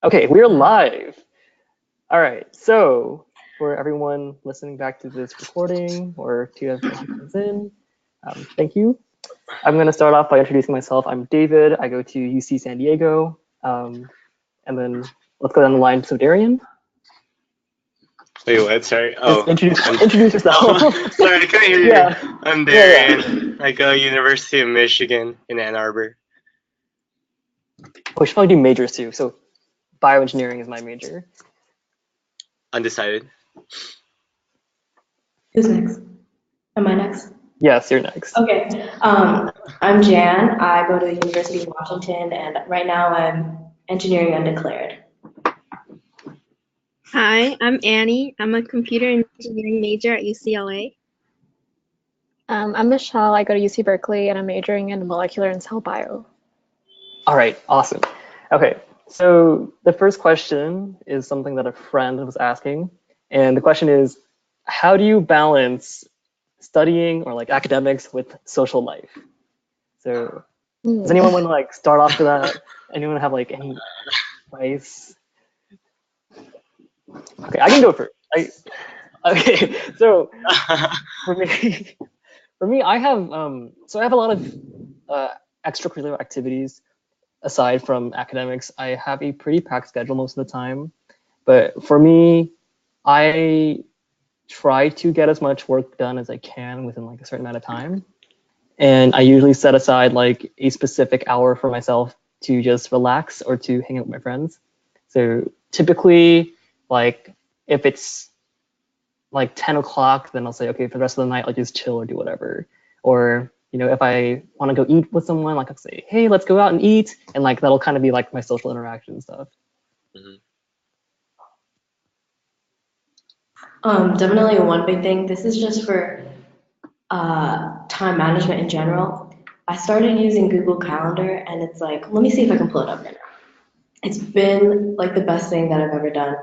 Okay, we're live. All right, so for everyone listening back to this recording or to everyone who comes in, thank you. I'm going to start off by introducing myself. I'm David. I go to UC San Diego. And then let's go down the line. So Darian, Wait, what? Sorry. just Oh, introduce yourself. sorry, I couldn't hear you. Yeah, I'm yeah. Darian. I go University of Michigan in Ann Arbor. We should probably do majors too. So bioengineering is my major. Undecided. Who's next? Am I next? Yes, you're next. Okay. I'm Jan. I go to University of Washington, and right now I'm engineering undeclared. Hi, I'm Annie. I'm a computer engineering major at UCLA. I'm Michelle. I go to UC Berkeley and I'm majoring in molecular and cell bio. All right, awesome. Okay, so the first question is something that a friend was asking. And the question is, how do you balance studying or like academics with social life? So does anyone want to like start off with that? Anyone have like any advice? Okay, I can go first. Okay, so for me, I have I have a lot of extracurricular activities aside from academics. I have a pretty packed schedule most of the time, but for me, I try to get as much work done as I can within like a certain amount of time. And I usually set aside like a specific hour for myself to just relax or to hang out with my friends. So typically, like if it's like 10 o'clock, then I'll say, okay, for the rest of the night, I'll just chill or do whatever. Or, you know, if I want to go eat with someone, like I'll say, hey, let's go out and eat. And like, that'll kind of be like my social interaction stuff. Mhm. Definitely one big thing. This is just for time management in general. I started using Google Calendar, and it's like, let me see if I can pull it up right now. It's been like the best thing that I've ever done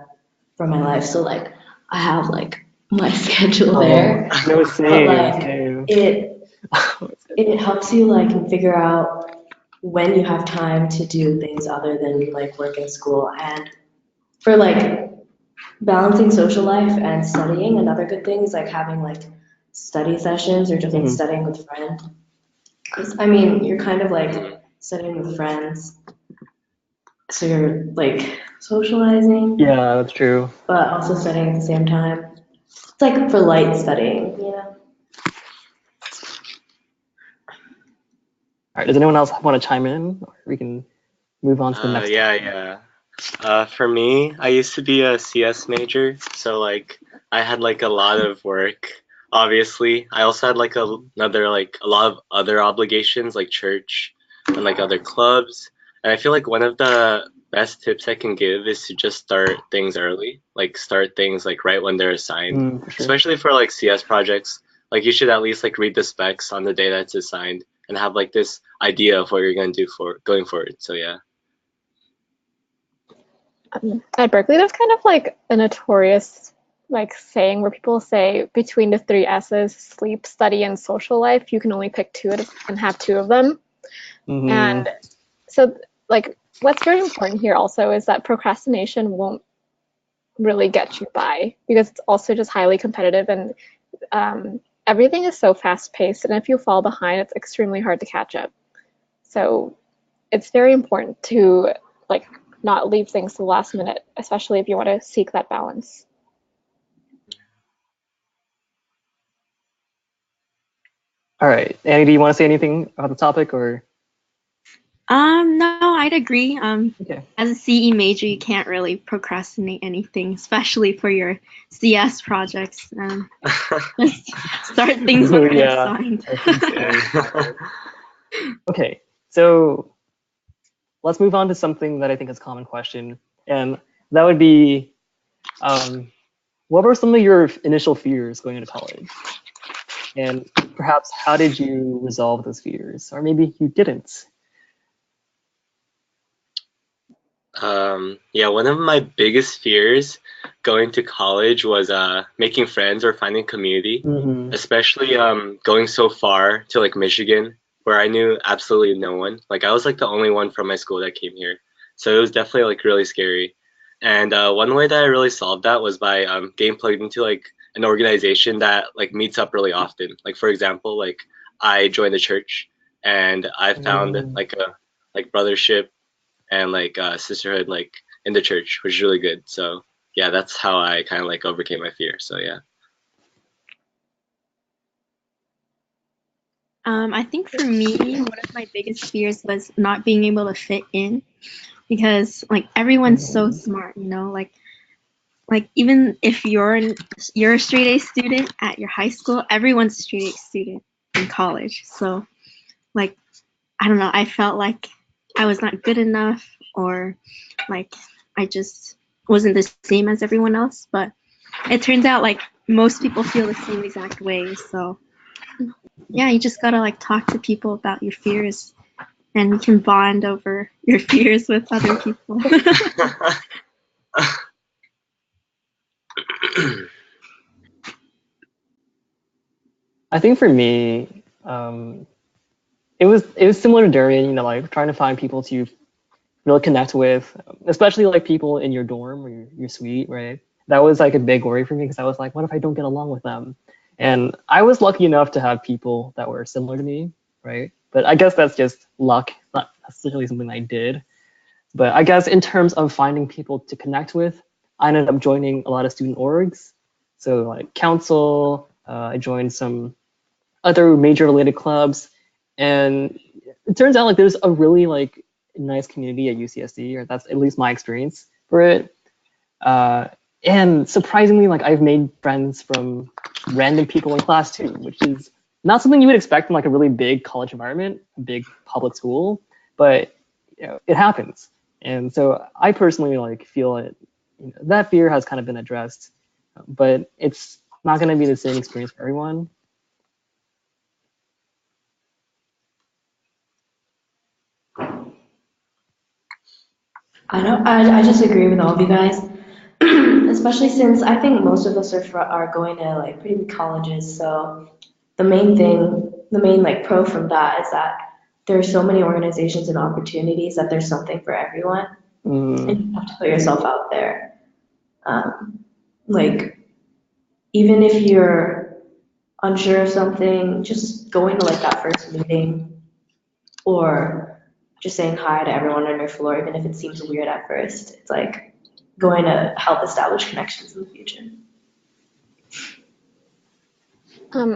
for my life. So like, I have like my schedule there, No, but same, like same. it helps you like figure out when you have time to do things other than like work and school. And for like balancing social life and studying, another good thing is like having like study sessions or just like Mhm. studying with friends. 'Cause, I mean, you're kind of like Mhm. studying with friends, so you're like socializing, Yeah, that's true. but also studying at the same time. It's like for light studying, you know? All right, does anyone else want to chime in? Or we can move on to the next Yeah, topic. yeah. For me, I used to be a CS major, so like I had like a lot of work. Obviously, I also had like another like a lot of other obligations like church and like other clubs. And I feel like one of the best tips I can give is to just start things early, like start things like right when they're assigned, For sure. especially for like CS projects. Like you should at least like read the specs on the day that's assigned and have like this idea of what you're gonna do for going forward. So yeah. At Berkeley, there's kind of like a notorious like saying where people say between the three S's, sleep, study, and social life, you can only pick and have two of them. Hmm. And so like what's very important here also is that procrastination won't really get you by because it's also just highly competitive and everything is so fast paced and if you fall behind, it's extremely hard to catch up. So it's very important to like not leave things to the last minute, especially if you want to seek that balance. All right, Annie, do you want to say anything about the topic or? No, I'd agree. Okay. As a CE major, you can't really procrastinate anything, especially for your CS projects. Just start things when they're Yeah, assigned. I think so. Yeah. Okay, so let's move on to something that I think is a common question, and that would be, what were some of your initial fears going into college? And perhaps how did you resolve those fears? Or maybe you didn't. Yeah, one of my biggest fears going to college was making friends or finding community, Hmm. especially going so far to like Michigan where I knew absolutely no one. Like I was like the only one from my school that came here. So it was definitely like really scary. And one way that I really solved that was by getting plugged into like an organization that like meets up really often. Like for example, like I joined a church and I found Mm. like a like brothership and like sisterhood like in the church, which is really good. So yeah, that's how I kind of like overcame my fear. So yeah. I think for me, one of my biggest fears was not being able to fit in because like everyone's so Mm. smart, like even if you're a straight A student at your high school, everyone's a straight A student in college. So like I don't know, I felt like I was not good enough or like I just wasn't the same as everyone else. But it turns out like most people feel the same exact way. So yeah, you just gotta like talk to people about your fears and you can bond over your fears with other people. I think for me, it was similar to Darian, like trying to find people to really connect with, especially like people in your dorm or your suite, right? That was like a big worry for me because I was like, what if I don't get along with them? And I was lucky enough to have people that were similar to me, right? But I guess that's just luck, not necessarily something I did. But I guess in terms of finding people to connect with, I ended up joining a lot of student orgs. So like council, I joined some other major related clubs, and it turns out like there's a really like nice community at UCSD, or that's at least my experience for it. Uh, and surprisingly, like I've made friends from random people in class too, which is not something you would expect from like a really big college environment, a big public school, but it happens. And so I personally like feel it. That fear has kind of been addressed, but it's not going to be the same experience for everyone. I know. I just agree with all of you guys, especially since I think most of us are going to like pretty big colleges. So the main like pro from that is that there are so many organizations and opportunities that there's something for everyone, and Mm. you have to put yourself out there. Like even if you're unsure of something, just going to like that first meeting or just saying hi to everyone on your floor, even if it seems weird at first, it's like going to help establish connections in the future.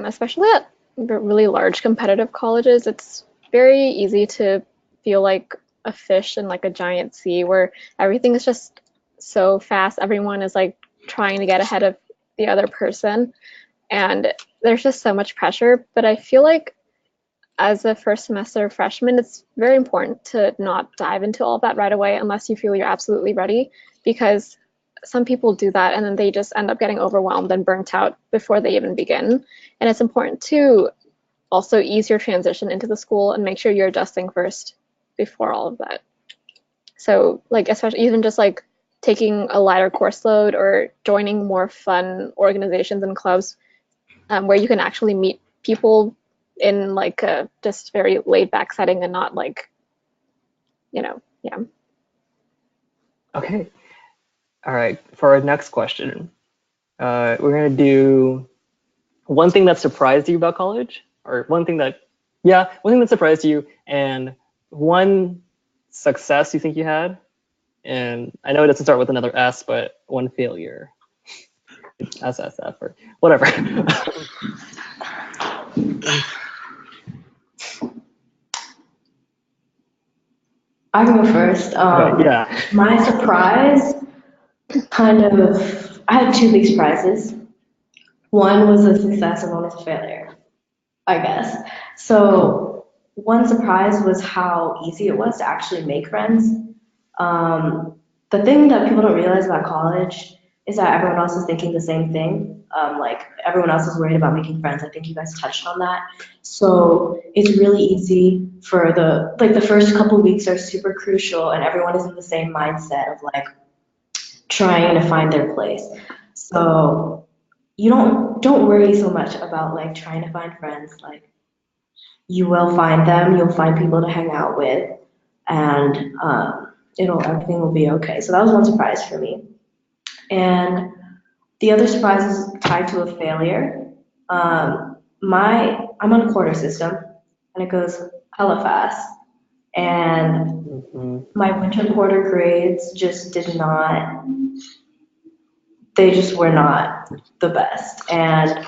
Especially at really large competitive colleges, it's very easy to feel like a fish in like a giant sea where everything is just so fast. Everyone is like trying to get ahead of the other person, and there's just so much pressure. But I feel like as a first semester freshman, it's very important to not dive into all of that right away unless you feel you're absolutely ready, because some people do that and then they just end up getting overwhelmed and burnt out before they even begin. And it's important to also ease your transition into the school and make sure you're adjusting first before all of that. So, like, especially even just like taking a lighter course load or joining more fun organizations and clubs where you can actually meet people in like a just very laid back setting and not like, yeah. Okay. All right. For our next question, we're gonna do one thing that surprised you about college, or one thing that surprised you, and one success you think you had. And I know it doesn't start with another S, but one failure, SSF or whatever. I can go first. Okay. Yeah. My surprise I had two big surprises. One was a success and one was a failure, I guess. So one surprise was how easy it was to actually make friends. The thing that people don't realize about college is that everyone else is thinking the same thing. Like everyone else is worried about making friends. I think you guys touched on that. So it's really easy for the first couple weeks are super crucial and everyone is in the same mindset of like trying to find their place. So you don't worry so much about like trying to find friends. Like you will find them. You'll find people to hang out with, and everything will be okay. So that was one surprise for me. And the other surprise is tied to a failure. I'm on a quarter system, and it goes hella fast. And Mhm. my winter quarter grades just did not, they just were not the best. And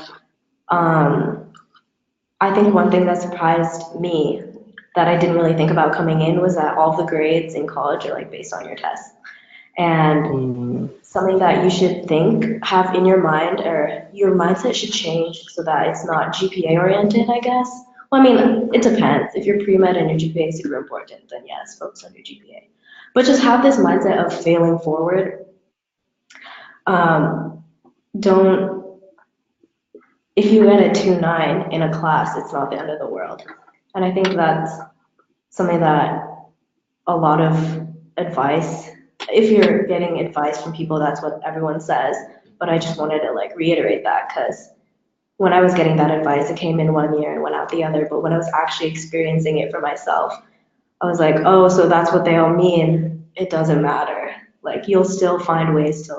I think one thing that surprised me that I didn't really think about coming in was that all the grades in college are like based on your tests. And Mhm. something that you should have in your mind, or your mindset should change so that it's not GPA oriented, I guess. Well, I mean, it depends. If you're pre-med and your GPA is super important, then yes, focus on your GPA. But just have this mindset of failing forward. Um, don't, if you get a 2.9 in a class, it's not the end of the world. And I think that's something that a lot of advice, if you're getting advice from people, that's what everyone says. But I just wanted to like reiterate that because when I was getting that advice, it came in one year and went out the other. But when I was actually experiencing it for myself, I was like, oh, so that's what they all mean. It doesn't matter. Like you'll still find ways to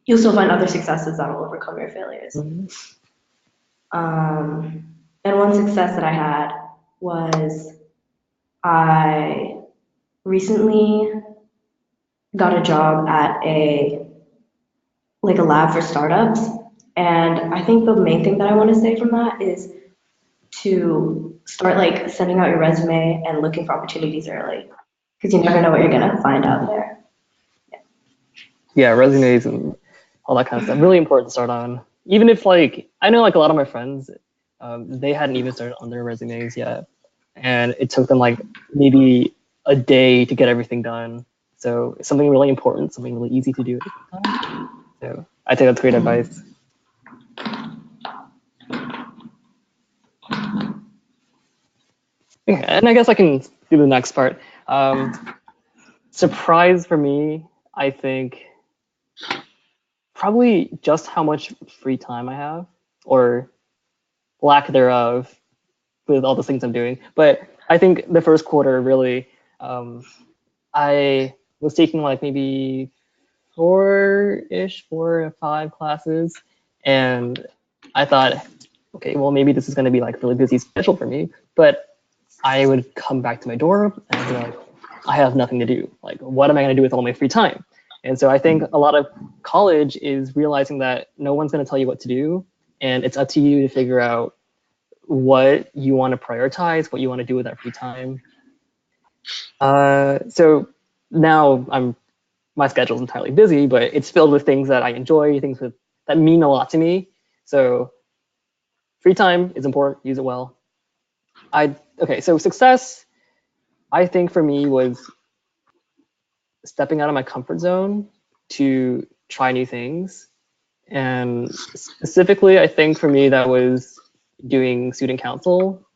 you'll still find other successes that will overcome your failures. Mhm. And one success that I had was I recently got a job at a lab for startups. And I think the main thing that I want to say from that is to start like sending out your resume and looking for opportunities early because you never know what you're gonna find out there. Yeah, resumes and all that kind of stuff. Really important to start on. Even if like I know like a lot of my friends, they hadn't even started on their resumes yet, and it took them like maybe a day to get everything done. So it's something really important, something really easy to do at the time. So I think that's great advice. Yeah, and I guess I can do the next part. Surprise for me, I think probably just how much free time I have, or lack thereof, with all the things I'm doing. But I think the first quarter really, I was taking like maybe four or five classes, and I thought, okay, well maybe this is going to be like a really busy schedule for me. But I would come back to my dorm and I'd be like, I have nothing to do. Like, what am I going to do with all my free time? And so I think a lot of college is realizing that no one's going to tell you what to do, and it's up to you to figure out what you want to prioritize, what you want to do with that free time. So now my schedule is entirely busy, but it's filled with things that I enjoy, that mean a lot to me. So free time is important. Use it well. Okay. So success, I think for me was stepping out of my comfort zone to try new things. And specifically, I think for me that was doing student council,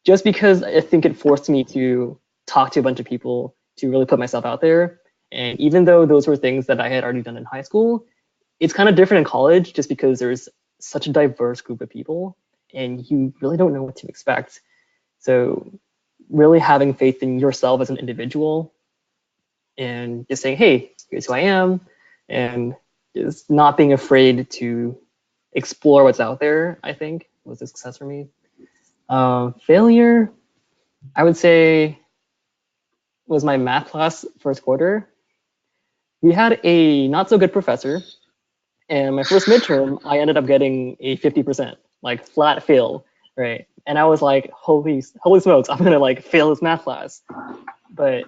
just because I think it forced me to talk to a bunch of people, to really put myself out there. And even though those were things that I had already done in high school, it's kind of different in college just because there's such a diverse group of people and you really don't know what to expect. So really having faith in yourself as an individual and just saying, hey, here's who I am, and just not being afraid to explore what's out there, I think was a success for me. Failure, I would say, was my math class first quarter. We had a not so good professor, and my first midterm, I ended up getting a 50%, like flat fail, right? And I was like, holy smokes, I'm gonna like fail this math class. But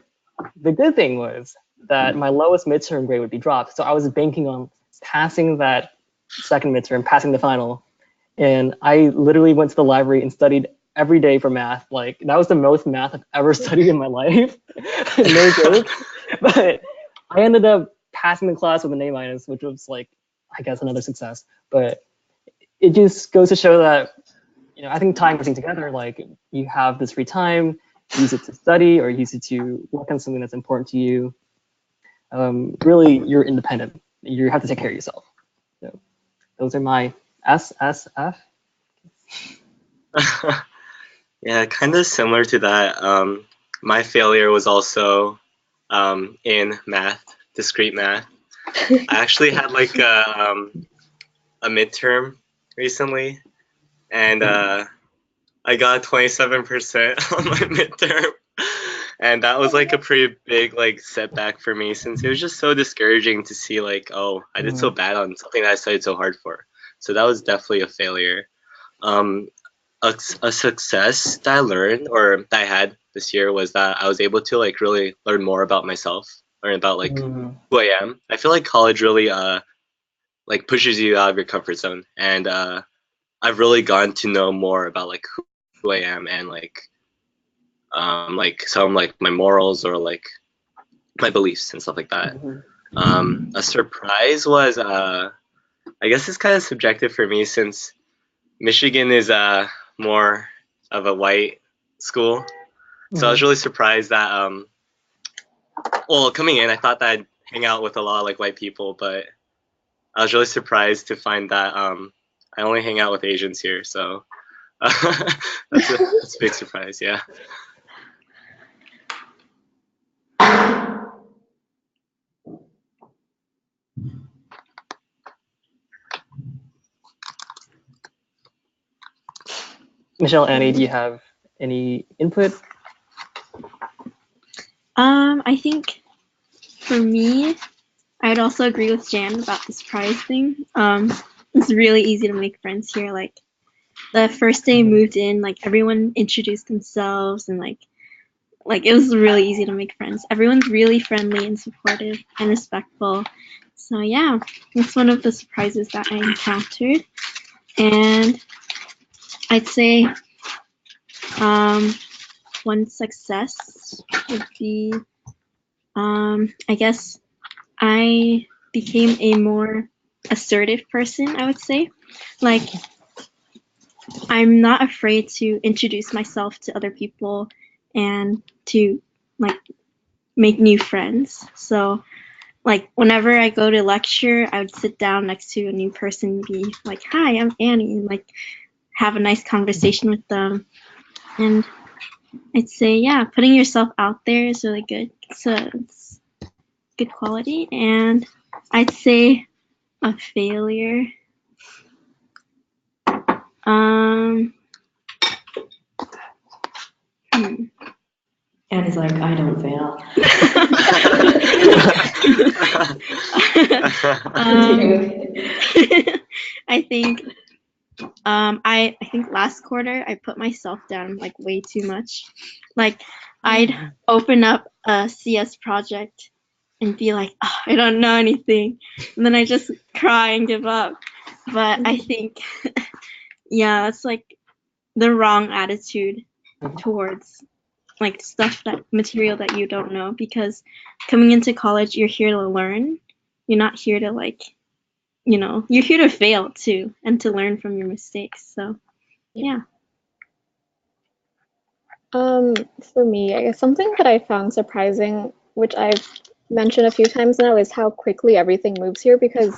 the good thing was that my lowest midterm grade would be dropped, so I was banking on passing that second midterm, passing the final, and I literally went to the library and studied every day for math. Like that was the most math I've ever studied in my life. No joke. But I ended up passing the class with an A minus, which was like, I guess, another success. But it just goes to show that, I think tying everything together, like you have this free time, use it to study or use it to work on something that's important to you. Really, you're independent. You have to take care of yourself. So those are my SSF. Yeah, kind of similar to that. My failure was also in math, discrete math. I actually had like a midterm recently, and I got 27% on my midterm. And that was like a pretty big like setback for me, since it was just so discouraging to see like, oh, I did so bad on something that I studied so hard for. So that was definitely a failure. Um, a success that I learned or that I had this year was that I was able to like really learn more about myself, learn about like who I am. I feel like college really like pushes you out of your comfort zone, and I've really gotten to know more about like who I am, and like some like my morals or like my beliefs and stuff like that. A surprise was I guess it's kind of subjective for me, since Michigan is more of a white school. So I was really surprised that well, coming in I thought that I'd hang out with a lot of like white people, but I was really surprised to find that I only hang out with Asians here. So that's a big surprise, yeah. Michelle, Annie, do you have any input? I think for me, I would also agree with Jan about the surprise thing. It's really easy to make friends here. Like the first day I moved in, like everyone introduced themselves, and like it was really easy to make friends. Everyone's really friendly and supportive and respectful. So yeah, that's one of the surprises that I encountered. And I'd say one success would be I guess I became a more assertive person, I would say. Like I'm not afraid to introduce myself to other people and to like make new friends. So like whenever I go to lecture, I would sit down next to a new person and be like, "Hi, I'm Annie," and like have a nice conversation with them. And I'd say, yeah, putting yourself out there is really good. So it's good quality. And I'd say a failure. And he's like, I don't fail. I think I think last quarter I put myself down like way too much. Like I'd open up a CS project and be like, oh, I don't know anything, and then I just cry and give up. But I think yeah, that's like the wrong attitude towards like material that you don't know, because coming into college you're here to learn. You're not here to like, you're here to fail too and to learn from your mistakes. So yeah. For me, I guess something that I found surprising, which I've mentioned a few times now, is how quickly everything moves here, because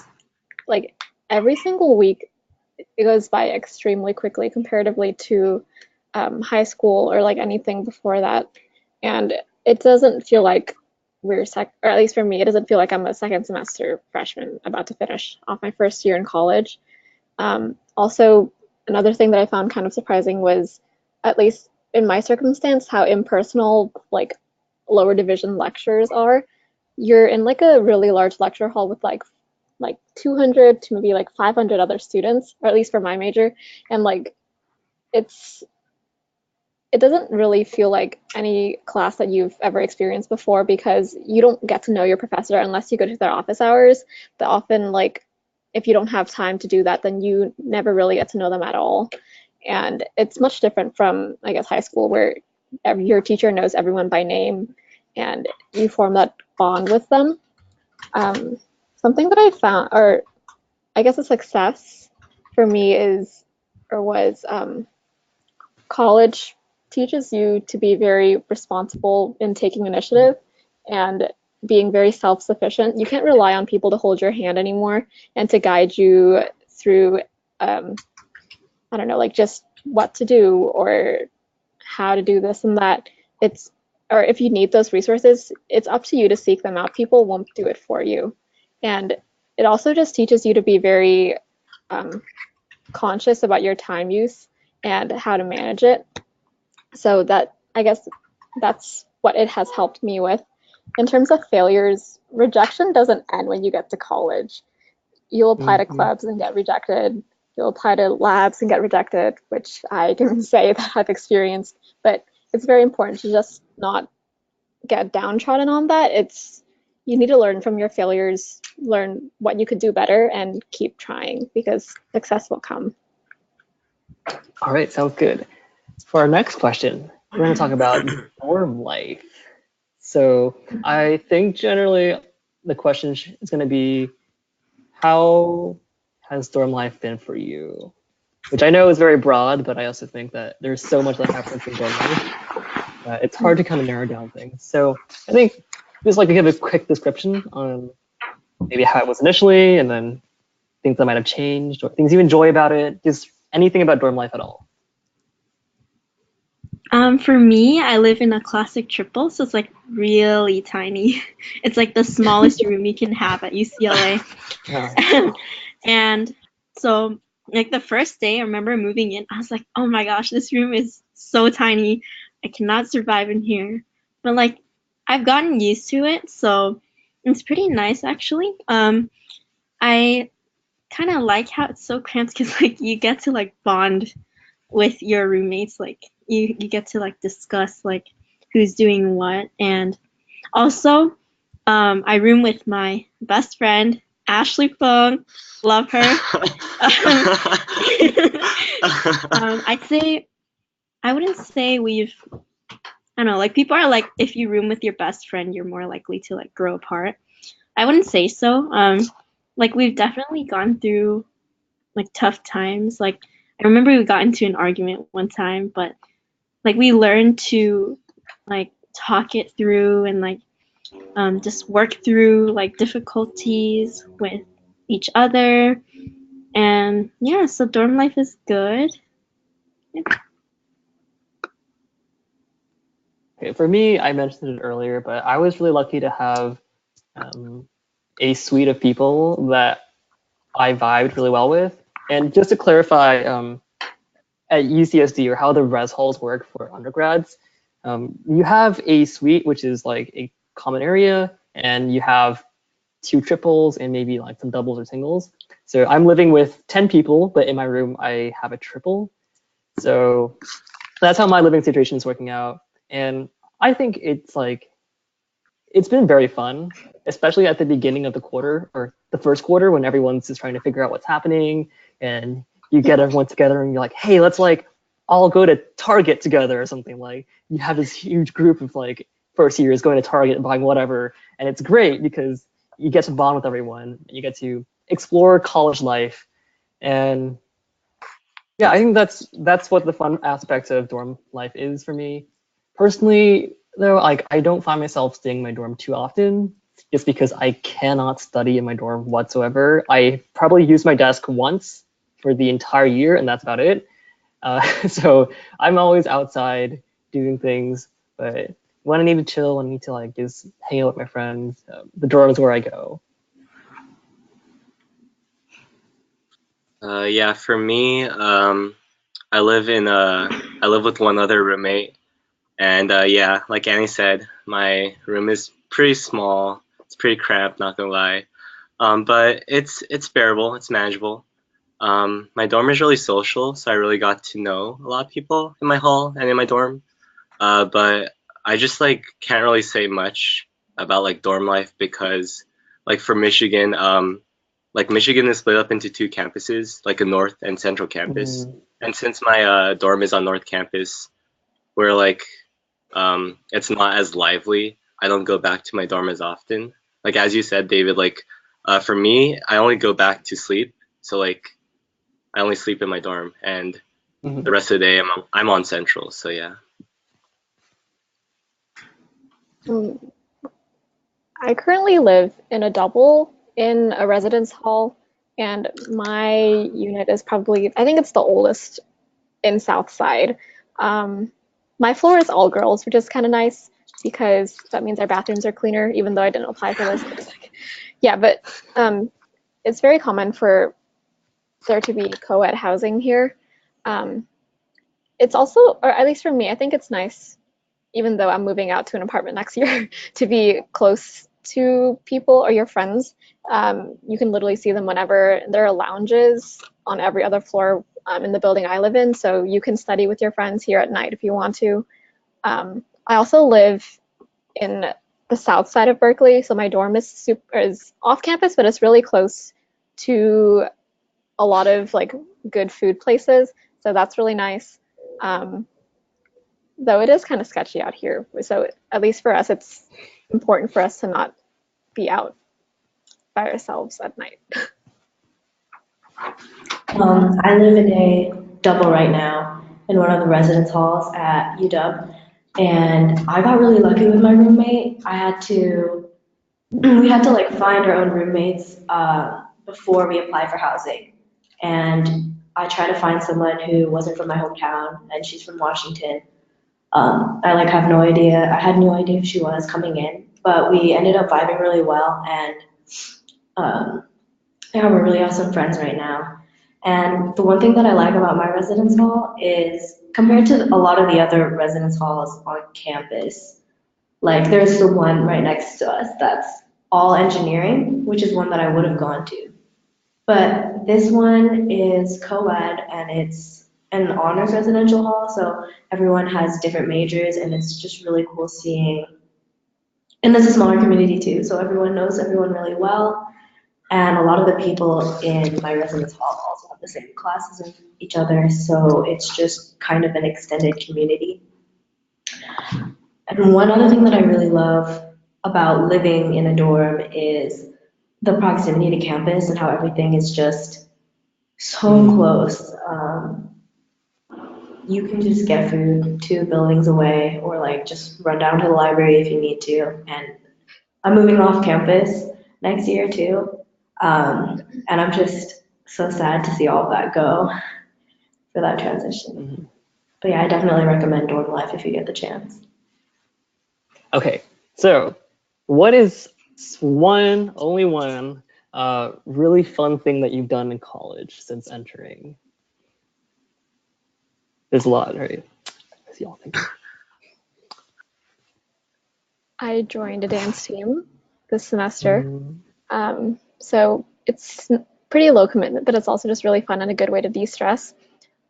like every single week it goes by extremely quickly comparatively to high school or like anything before that. And it doesn't feel like or at least for me, it doesn't feel like I'm a second semester freshman about to finish off my first year in college. Also, another thing that I found kind of surprising was, at least in my circumstance, how impersonal like lower division lectures are. You're in like a really large lecture hall with like 200 to maybe like 500 other students, or at least for my major, and like it's it doesn't really feel like any class that you've ever experienced before, because you don't get to know your professor unless you go to their office hours. But often, like, if you don't have time to do that, then you never really get to know them at all. And it's much different from, I guess, high school, where your teacher knows everyone by name and you form that bond with them. Something that I found, or I guess a success for me was college teaches you to be very responsible in taking initiative and being very self-sufficient. You can't rely on people to hold your hand anymore and to guide you through, I don't know, like just what to do or how to do this and that. It's or if you need those resources, it's up to you to seek them out. People won't do it for you. And it also just teaches you to be very conscious about your time use and how to manage it. So that, I guess, that's what it has helped me with. In terms of failures, rejection doesn't end when you get to college. You'll apply to Mhm. clubs and get rejected. You'll apply to labs and get rejected, which I can say that I've experienced. But it's very important to just not get downtrodden on that. It's you need to learn from your failures, learn what you could do better, and keep trying because success will come. All right, sounds good. For our next question, we're going to talk about dorm life. So I think generally the question is going to be, how has dorm life been for you? Which I know is very broad, but I also think that there's so much that happens in dorm life that it's hard to kind of narrow down things. So I think just like to give a quick description on maybe how it was initially, and then things that might have changed, or things you enjoy about it, just anything about dorm life at all. For me, I live in a classic triple, so it's like really tiny. It's like the smallest room you can have at UCLA. And so, like the first day, I remember moving in, I was like, oh my gosh, this room is so tiny. I cannot survive in here. But like, I've gotten used to it, so it's pretty nice actually. I kind of like how it's so cramped because like you get to like bond with your roommates, like you get to like discuss like who's doing what. And also I room with my best friend Ashley Fung, love her. I'd say I wouldn't say we've, I don't know, like people are like if you room with your best friend you're more likely to like grow apart. I wouldn't say so. Like we've definitely gone through like tough times. Like I remember we got into an argument one time, but like we learned to like talk it through and like just work through like difficulties with each other. And yeah, so dorm life is good. Yeah. Okay, for me, I mentioned it earlier, but I was really lucky to have um, a suite of people that I vibed really well with. And just to clarify, at UCSD, or how the res halls work for undergrads, you have a suite, which is like a common area, and you have two triples and maybe like some doubles or singles. So I'm living with 10 people, but in my room I have a triple. So that's how my living situation is working out. And I think it's been very fun, especially at the beginning of the quarter, or the first quarter, when everyone's just trying to figure out what's happening, and you get everyone together and you're like, hey, let's like all go to Target together or something. Like you have this huge group of like first years going to Target and buying whatever, and it's great because you get to bond with everyone, you get to explore college life. And yeah, I think that's what the fun aspect of dorm life is for me. Personally, though, like I don't find myself staying in my dorm too often, just because I cannot study in my dorm whatsoever. I probably use my desk once for the entire year, and that's about it. So I'm always outside doing things, but when I need to chill, when I need to like just hang out with my friends, the dorm is where I go. Yeah, for me, I live with one other roommate, and yeah, like Annie said, my room is pretty small. It's pretty cramped, not gonna lie. But it's bearable, it's manageable. My dorm is really social, so I really got to know a lot of people in my hall and in my dorm. But I just like can't really say much about like dorm life because like for Michigan, like Michigan is split up into two campuses, like a north and central campus. Mm, And since my dorm is on North Campus, where like it's not as lively, I don't go back to my dorm as often. Like as you said, David, like for me, I only go back to sleep. So like I only sleep in my dorm, and the mhm. rest of the day I'm on Central. So yeah. Mm, I currently live in a double in a residence hall, and my unit is probably, I think it's the oldest in South Side. Um, my floor is all girls, which is kind of nice. because that means our bathrooms are cleaner, even though I didn't apply for this. Yeah, but it's very common for there to be co-ed housing here. Um, it's also, or at least for me, I think it's nice, even though I'm moving out to an apartment next year, to be close to people or your friends. You can literally see them whenever. There are lounges on every other floor in the building I live in, so you can study with your friends here at night if you want to. I also live in the south side of Berkeley, so my dorm is off campus, but it's really close to a lot of like good food places, so that's really nice. Um, though it is kind of sketchy out here, so at least for us, it's important for us to not be out by ourselves at night. I live in a double right now in one of the residence halls at UW, and I got really lucky with my roommate. We had to like find our own roommates before we applied for housing, and I tried to find someone who wasn't from my hometown, and she's from Washington. I like have no idea. I had no idea who she was coming in, but we ended up vibing really well, and um, yeah, we're really awesome friends right now. And the one thing that I like about my residence hall is compared to a lot of the other residence halls on campus, like there's the one right next to us that's all engineering, which is one that I would have gone to. But this one is co-ed and it's an honors residential hall, so everyone has different majors and it's just really cool seeing. And it's a smaller community too, so everyone knows everyone really well. And a lot of the people in my residence hall also have the same classes as each other, so it's just kind of an extended community. And one other thing that I really love about living in a dorm is the proximity to campus and how everything is just so close. You can just get food 2 buildings away or like just run down to the library if you need to. And I'm moving off campus next year too. And I'm just so sad to see all of that go for that transition. But yeah, I definitely recommend dorm life if you get the chance. Okay, so what is only one really fun thing that you've done in college since entering? There's a lot, right? Let's see, y'all think. I joined a dance team this semester. So it's pretty low commitment, but it's also just really fun and a good way to de-stress.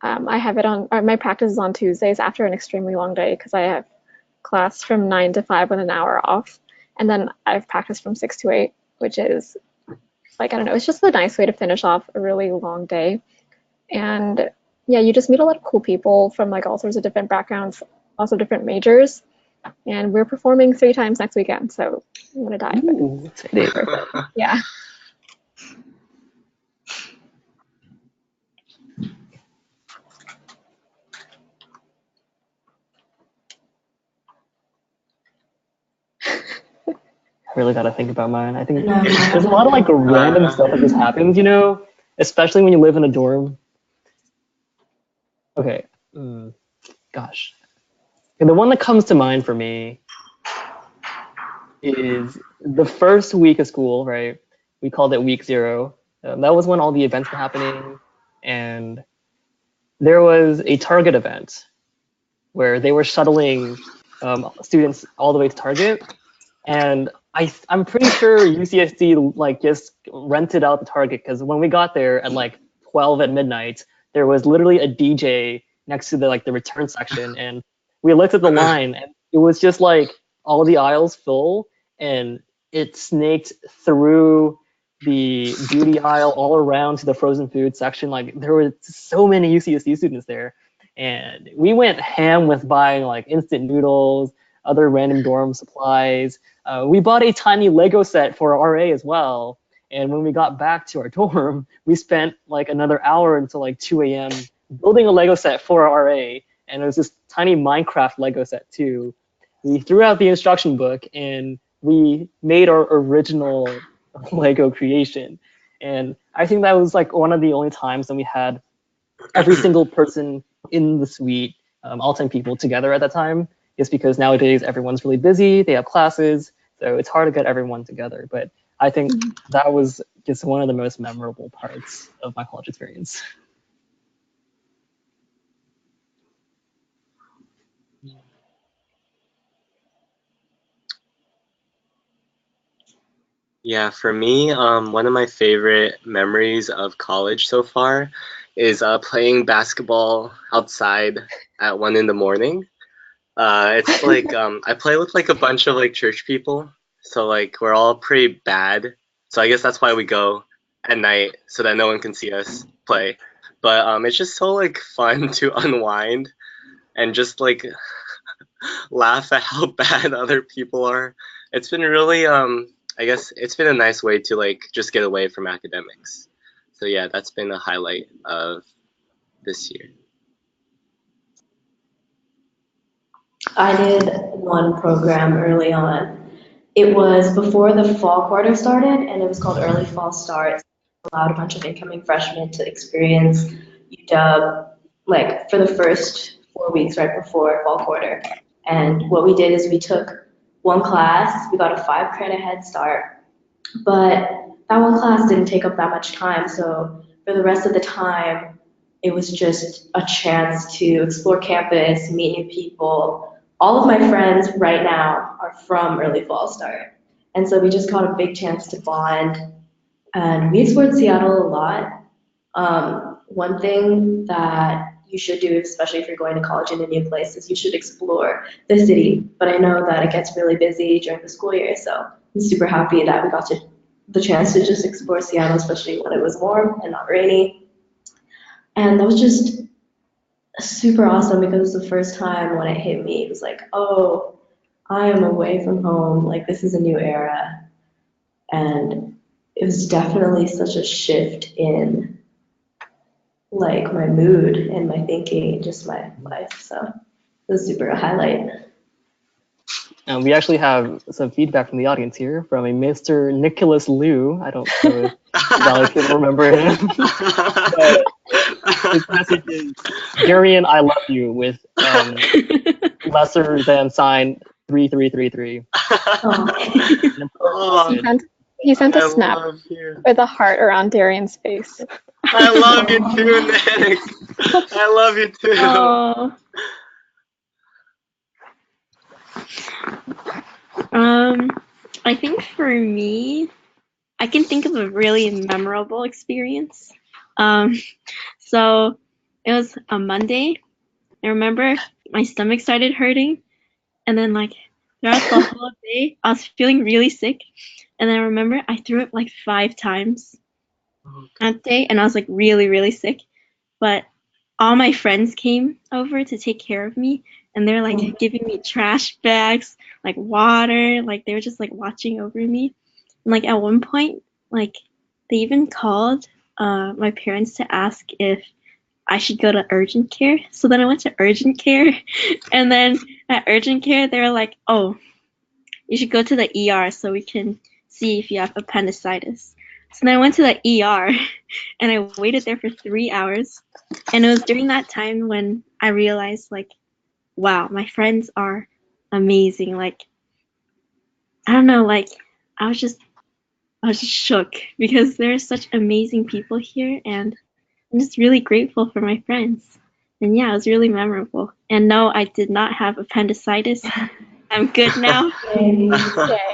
I have it on, my practice is on Tuesdays after an extremely long day because I have class from 9 to 5 with an hour off. And then I've practiced from 6 to 8, which is like, I don't know, it's just a nice way to finish off a really long day. And yeah, you just meet a lot of cool people from like all sorts of different backgrounds, also different majors. And we're performing 3 times next weekend, so I'm gonna die. Ooh, Yeah. I really gotta think about mine. I think there's a lot of like random stuff that just happens, especially when you live in a dorm. Okay, gosh. And the one that comes to mind for me is the first week of school, right? We called it week 0. That was when all the events were happening, and there was a Target event where they were shuttling students all the way to Target, and I'm pretty sure UCSD like just rented out the Target because when we got there at like 12 at midnight, there was literally a DJ next to the return section, and we looked at the line and it was just like all the aisles full, and it snaked through the beauty aisle all around to the frozen food section. Like there were so many UCSD students there, and we went ham with buying like instant noodles, other random dorm supplies. We bought a tiny Lego set for our RA as well. And when we got back to our dorm, we spent like another hour until like 2 a.m. building a Lego set for our RA. And it was this tiny Minecraft Lego set too. We threw out the instruction book and we made our original Lego creation. And I think that was like one of the only times that we had every single person in the suite, all 10 people together at that time. just because nowadays everyone's really busy, they have classes, so it's hard to get everyone together. But I think that was just one of the most memorable parts of my college experience. Yeah, for me, one of my favorite memories of college so far is playing basketball outside at 1 in the morning. It's like I play with like a bunch of like church people, so like we're all pretty bad. So I guess that's why we go at night so that no one can see us play. But it's just so like fun to unwind and just like laugh at how bad other people are. It's been really I guess it's been a nice way to like just get away from academics. So yeah, that's been a highlight of this year. I did one program early on. It was before the fall quarter started, and it was called Early Fall Start. It allowed a bunch of incoming freshmen to experience UW like for the first 4 weeks right before fall quarter. And what we did is we took one class, we got a 5 credit head start, but that one class didn't take up that much time. So for the rest of the time, it was just a chance to explore campus, meet new people. All of my friends right now are from Early Fall Start. And so we just got a big chance to bond. And we explored Seattle a lot. One thing that you should do, especially if you're going to college in a new place, is you should explore the city. But I know that it gets really busy during the school year, so I'm super happy that we got the chance to just explore Seattle, especially when it was warm and not rainy. And that was just super awesome because it was the first time when it hit me. It was like, oh, I am away from home. Like, this is a new era. And it was definitely such a shift in like my mood and my thinking and just my life. So it was super a highlight. We actually have some feedback from the audience here from a Mr. Nicholas Liu. I don't know if a lot of people remember him. But his message is, Darian, I love you, with lesser than sign 3333. Oh, He sent a I snap love you. with a heart around Darian's face. I love you too, Nick. I love you too. Oh. I think for me, I can think of a really memorable experience. So it was a Monday. I remember my stomach started hurting, and then like throughout the whole day, I was feeling really sick. And then I remember I threw up like 5 times that day, and I was like really, really sick. But all my friends came over to take care of me, and they're like giving me trash bags, like water, like they were just like watching over me. And like at one point, like they even called my parents to ask if I should go to urgent care. So then I went to urgent care, and then at urgent care they were like, "Oh, you should go to the ER so we can see if you have appendicitis." So then I went to the ER, and I waited there for 3 hours. And it was during that time when I realized, like, wow, my friends are amazing. Like, I don't know, like, I was just shook because there are such amazing people here, and I'm just really grateful for my friends. And yeah, it was really memorable. And no, I did not have appendicitis. I'm good now.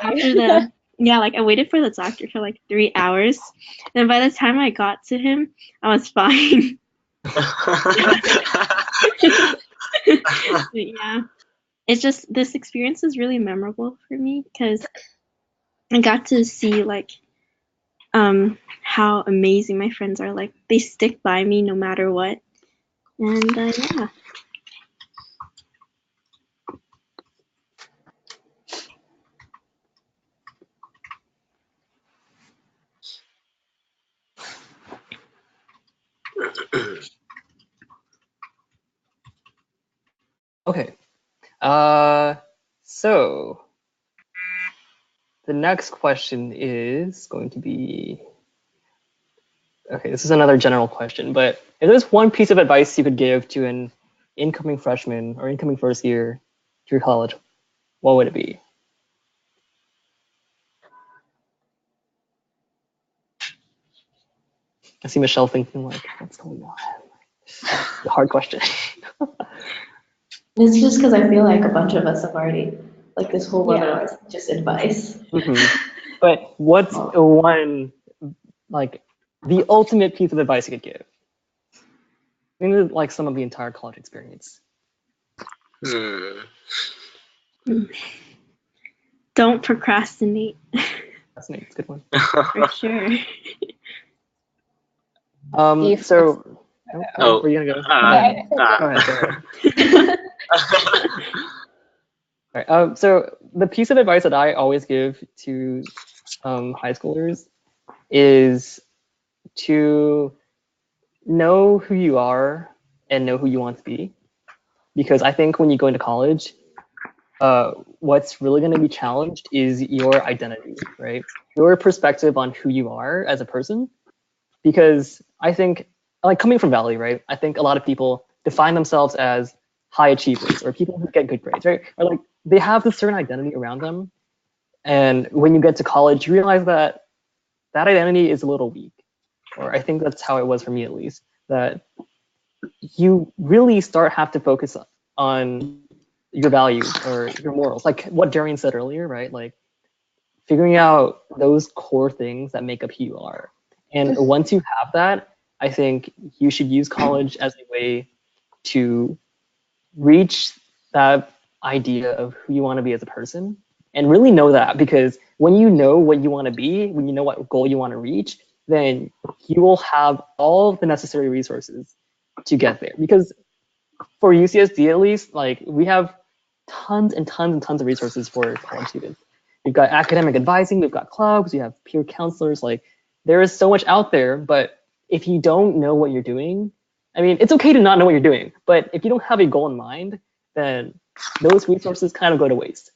After the like I waited for the doctor for like 3 hours. And by the time I got to him, I was fine. Yeah. It's just this experience is really memorable for me because I got to see like how amazing my friends are. Like they stick by me no matter what. And yeah. Okay. So the next question is going to be, okay, this is another general question, but if there's one piece of advice you could give to an incoming freshman or incoming first year your college, what would it be? I see Michelle thinking like, what's going on? The hard question. It's just because I feel like a bunch of us have already, like this whole Yeah. webinar is just advice. But what's one, like, the ultimate piece of advice you could give? Maybe like some of the entire college experience. Don't procrastinate. That's a good one. For sure. So, Oh, where are you gonna go? Go ahead. All right. So the piece of advice that I always give to high schoolers is to know who you are and know who you want to be. Because I think when you go into college, what's really going to be challenged is your identity, right? Your perspective on who you are as a person. Because I think, like coming from Valley, right? I think a lot of people define themselves as high achievers or people who get good grades, right? Or like they have this certain identity around them. And when you get to college, you realize that that identity is a little weak. Or I think that's how it was for me at least, that you really have to focus on your values or your morals, like what Darian said earlier, right? Like figuring out those core things that make up who you are. And once you have that, I think you should use college as a way to reach that idea of who you want to be as a person and really know that, because when you know what you want to be, when you know what goal you want to reach, then you will have all the necessary resources to get there. Because for UCSD at least, like we have tons and tons and tons of resources for college students. We've got academic advising, we've got clubs, we have peer counselors. Like there is so much out there, but if you don't know what you're doing, I mean, it's okay to not know what you're doing, but if you don't have a goal in mind, then those resources kind of go to waste.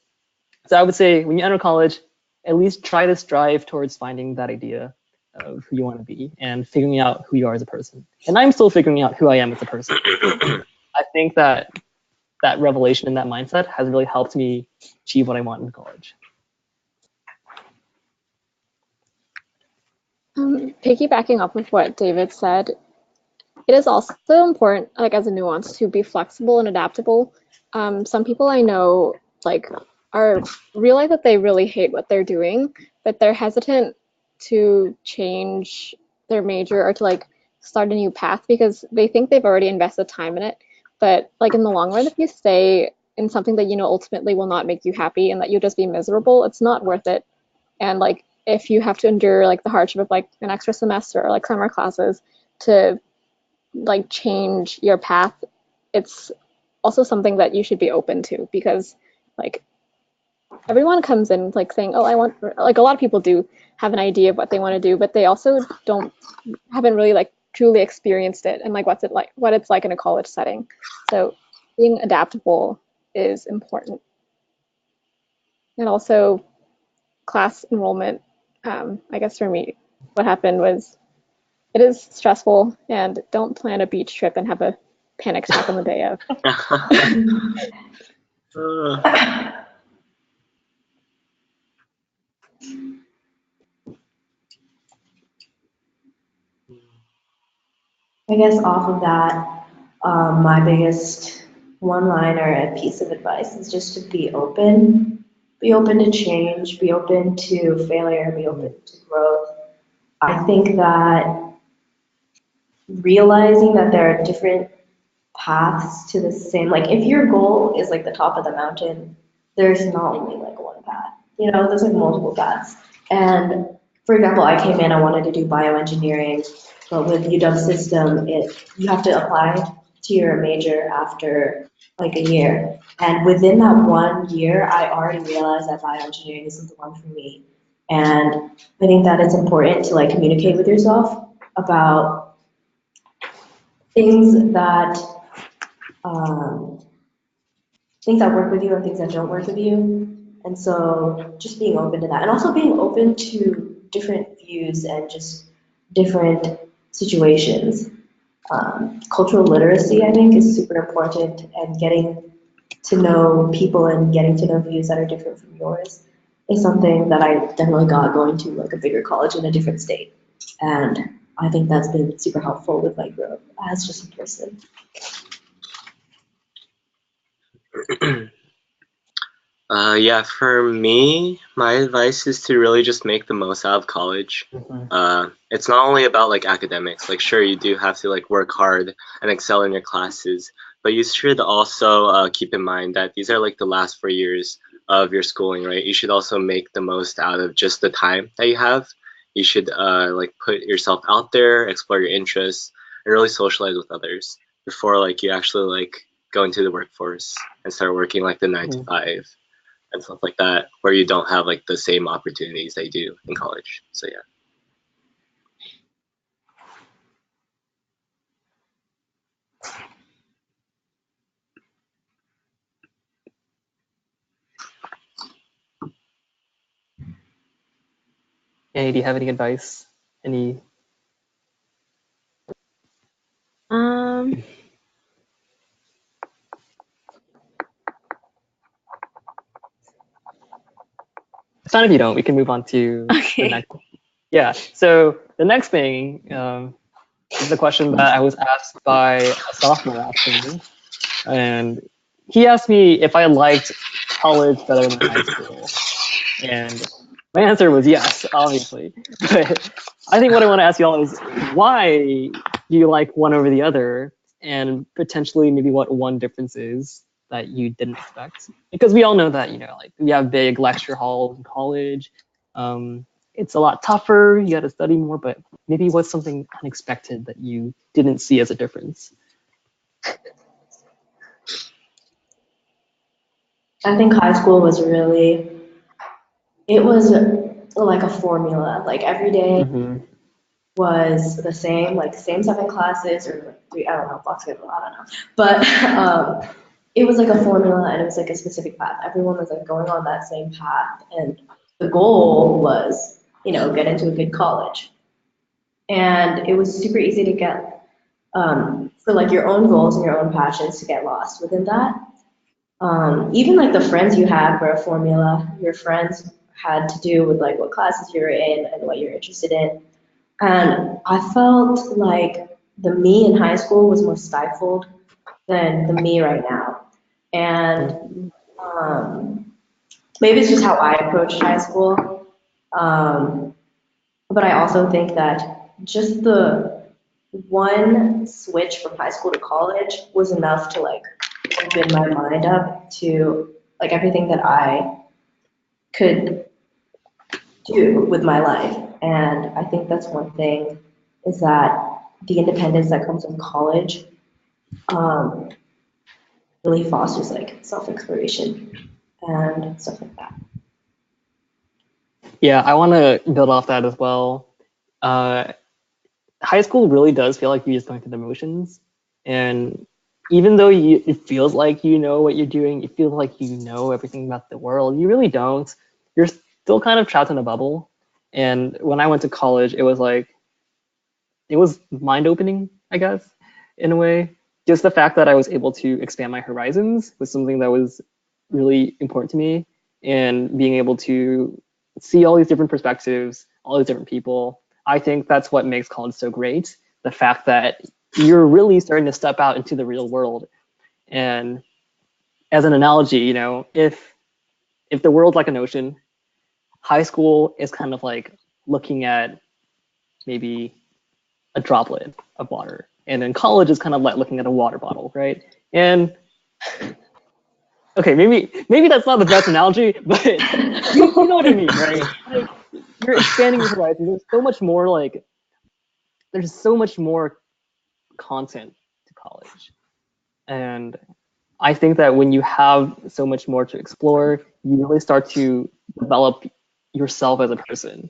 So I would say when you enter college, at least try to strive towards finding that idea of who you want to be and figuring out who you are as a person. And I'm still figuring out who I am as a person. I think that that revelation and that mindset has really helped me achieve what I want in college. Piggybacking off of what David said, it is also important, like as a nuance, to be flexible and adaptable. Some people I know like are realize that they really hate what they're doing, but they're hesitant to change their major or to like start a new path because they think they've already invested time in it. But like in the long run, if you stay in something that you know ultimately will not make you happy and that you'll just be miserable, it's not worth it. And like if you have to endure like the hardship of like an extra semester or like summer classes to like change your path, it's also something that you should be open to because like everyone comes in like saying, oh, I want, like a lot of people do have an idea of what they want to do, but they also haven't really like truly experienced it and like what it's like in a college setting. So being adaptable is important. And also class enrollment, I guess for me, what happened was it is stressful, and don't plan a beach trip and have a panic attack on the day of. I guess off of that, my biggest one-liner and piece of advice is just to be open. Be open to change, be open to failure, be open to growth. I think that realizing that there are different paths to the same, like if your goal is like the top of the mountain, there's not only like one path, you know, there's like multiple paths. And for example, I came in, I wanted to do bioengineering, but with UW system, you have to apply to your major after like a year. And within that 1 year, I already realized that bioengineering isn't the one for me. And I think that it's important to like communicate with yourself about things that um, things that work with you and things that don't work with you. And so just being open to that and also being open to different views and just different situations. Cultural literacy, I think, is super important, and getting to know people and getting to know views that are different from yours is something that I definitely got going to like a bigger college in a different state. And I think that's been super helpful with my growth as just a person. Yeah, for me, my advice is to really just make the most out of college. It's not only about like academics. Like, sure, you do have to like work hard and excel in your classes, but you should also keep in mind that these are like the last 4 years of your schooling, right? You should also make the most out of just the time that you have. You should like put yourself out there, explore your interests, and really socialize with others before like you actually like go into the workforce and start working like the 9 to 5 and stuff like that, where you don't have like the same opportunities that you do in college. So yeah. Annie, do you have any advice? Any? Um, It's fine if you don't. We can move on to the okay. next. Yeah. So the next thing is the question that I was asked by a sophomore actually, and he asked me if I liked college better than high school, and my answer was yes, obviously. But I think what I want to ask y'all is why do you like one over the other, and potentially maybe what one difference is that you didn't expect? Because we all know that like we have big lecture halls in college. It's a lot tougher. You got to study more, but maybe what's something unexpected that you didn't see as a difference? I think high school was really, it was like a formula. Like every day Mm-hmm. was the same, like same 7 classes or like three, I don't know, block schedule, I don't know. But it was like a formula and it was like a specific path. Everyone was like going on that same path. And the goal was, get into a good college. And it was super easy to get, for like your own goals and your own passions to get lost within that. Even like the friends you had were a formula. Your friends had to do with like what classes you were in and what you're interested in. And I felt like the me in high school was more stifled than the me right now. And maybe it's just how I approached high school. Um, but I also think that just the one switch from high school to college was enough to like open my mind up to like everything that I could do with my life. And I think that's one thing is that the independence that comes with college um, really fosters like self-exploration and stuff like that. Yeah, I want to build off that as well. Uh, High school really does feel like you're just going through the motions, and even though it feels like you know what you're doing, it feels like you know everything about the world, you really don't. You're still kind of trapped in a bubble. And when I went to college, it was like it was mind-opening, I guess, in a way. Just the fact that I was able to expand my horizons was something that was really important to me, and being able to see all these different perspectives, all these different people. I think that's what makes college so great. The fact that you're really starting to step out into the real world. And as an analogy, if the world's like an ocean, high school is kind of like looking at maybe a droplet of water. And then college is kind of like looking at a water bottle, right? And okay, maybe that's not the best analogy, but you know what I mean, right? Like you're expanding your horizons. There's so much more content to college. And I think that when you have so much more to explore, you really start to develop yourself as a person.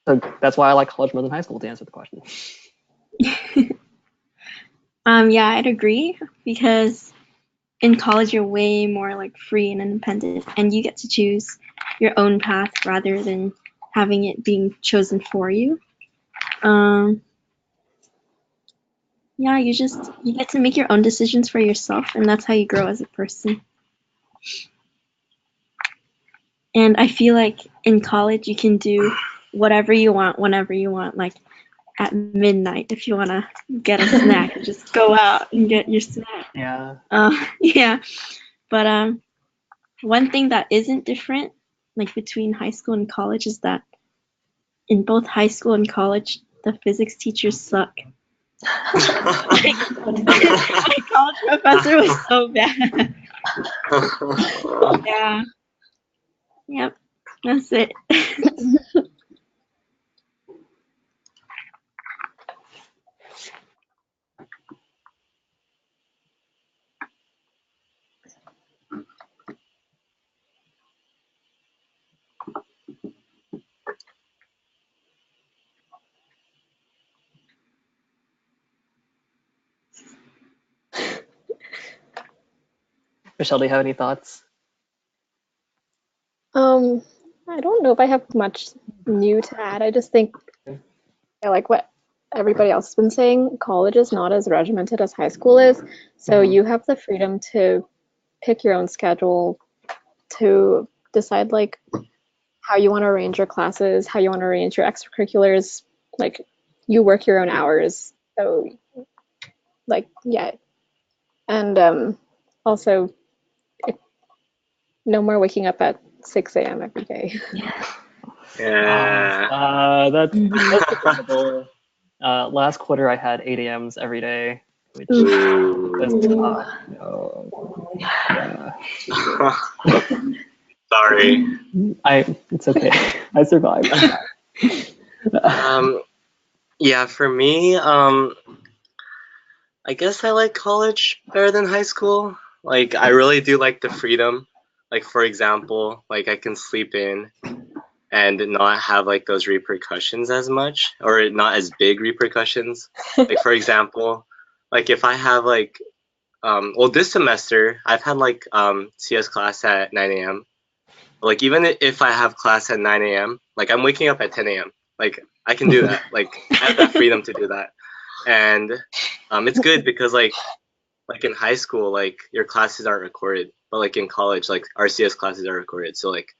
So that's why I like college more than high school, to answer the question. Yeah, I'd agree because in college you're way more like free and independent and you get to choose your own path rather than having it being chosen for you. Um, yeah, you get to make your own decisions for yourself, and that's how you grow as a person. And I feel like in college you can do whatever you want whenever you want, like at midnight if you want to get a snack, just go out and get your snack. Yeah. Yeah, but one thing that isn't different, like between high school and college, is that in both high school and college, the physics teachers suck. My college professor was so bad. Yeah. Yep. That's it. Michelle, do you have any thoughts? I don't know if I have much new to add. I just think I like what everybody else has been saying. College is not as regimented as high school is, so Mhm. you have the freedom to pick your own schedule, to decide like how you want to arrange your classes, how you want to arrange your extracurriculars. Like you work your own hours. So like yeah. And also no more waking up at 6 a.m. every day. Yeah. That's predictable. Last quarter I had 8 a.m.s every day, which was Ooh. no. Yeah. Sorry. It's okay. I survived. Yeah, for me, I guess I like college better than high school. Like, I really do like the freedom. Like, for example, like I can sleep in and not have like those repercussions as much, or not as big repercussions. Like, for example, like if I have like, well, this semester I've had like CS class at 9 a.m. Like, even if I have class at 9 a.m., like I'm waking up at 10 a.m. Like, I can do that. Like, I have that freedom to do that. And it's good because like in high school, like your classes aren't recorded, but like in college, like our CS classes are recorded. So like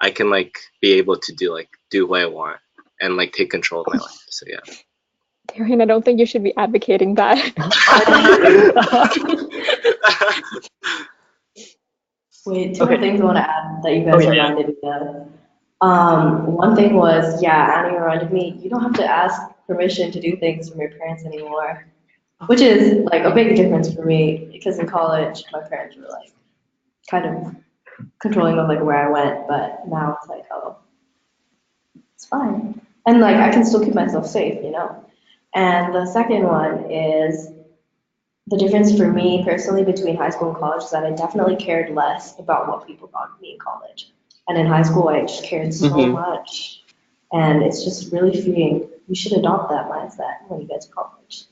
I can like be able to do what I want and like take control of my life. So yeah. Darian, I don't think you should be advocating that. Wait, two more Okay. things I want to add that you Oh guys yeah. reminded me of. One thing was, yeah, Annie reminded me, you don't have to ask permission to do things from your parents anymore, which is like a big difference for me because in college, my parents were like kind of controlling of like where I went, but now it's like, oh, it's fine. And like I can still keep myself safe, you know? And the second one is the difference for me personally between high school and college is that I definitely cared less about what people thought of me in college. And in high school, I just cared so Mhm. much. And it's just really freeing. You should adopt that mindset when you get to college.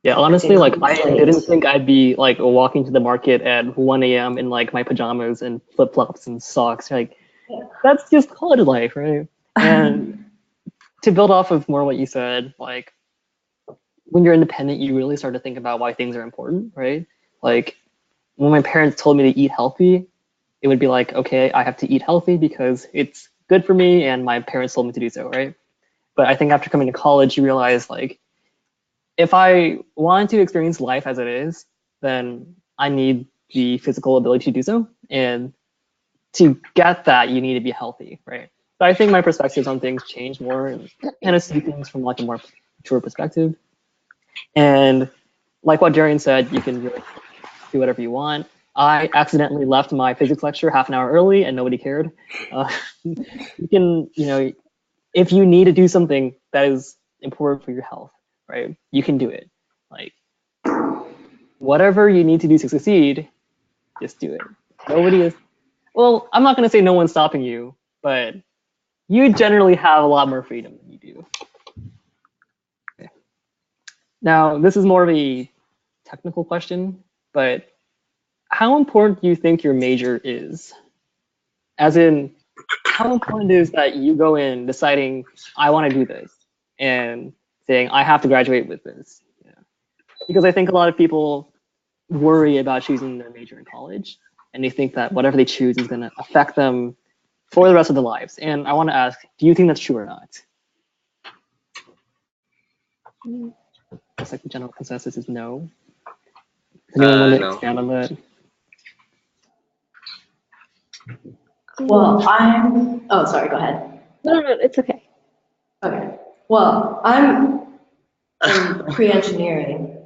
Yeah, Like honestly, a like clean I slate. didn't think I'd be like walking to the market at 1 a.m. in like my pajamas and flip flops and socks. Like Yeah. that's just college life, right? And to build off of more what you said, like when you're independent, you really start to think about why things are important, right? Like when my parents told me to eat healthy, it would be like, okay, I have to eat healthy because it's good for me and my parents told me to do so, right? But I think after coming to college, you realize like if I want to experience life as it is, then I need the physical ability to do so. And to get that, you need to be healthy, right? So I think my perspectives on things change more and kind of see things from like a more mature perspective. And like what Darian said, you can really do whatever you want. I accidentally left my physics lecture half an hour early and nobody cared. You can, if you need to do something that is important for your health, right? You can do it. Like whatever you need to do to succeed, just do it. Nobody is, well, I'm not going to say no one's stopping you, but you generally have a lot more freedom than you do. Okay. Now, this is more of a technical question, but how important do you think your major is? As in, how important is that you go in deciding, I want to do this, and saying, I have to graduate with this? Yeah. because I think a lot of people worry about choosing their major in college, and they think that whatever they choose is going to affect them for the rest of their lives. And I want to ask, do you think that's true or not? Looks like the general consensus is no. Does anyone want to No. expand on that? Well, oh, sorry, go ahead. No, it's okay. Okay. Well, I'm in pre-engineering,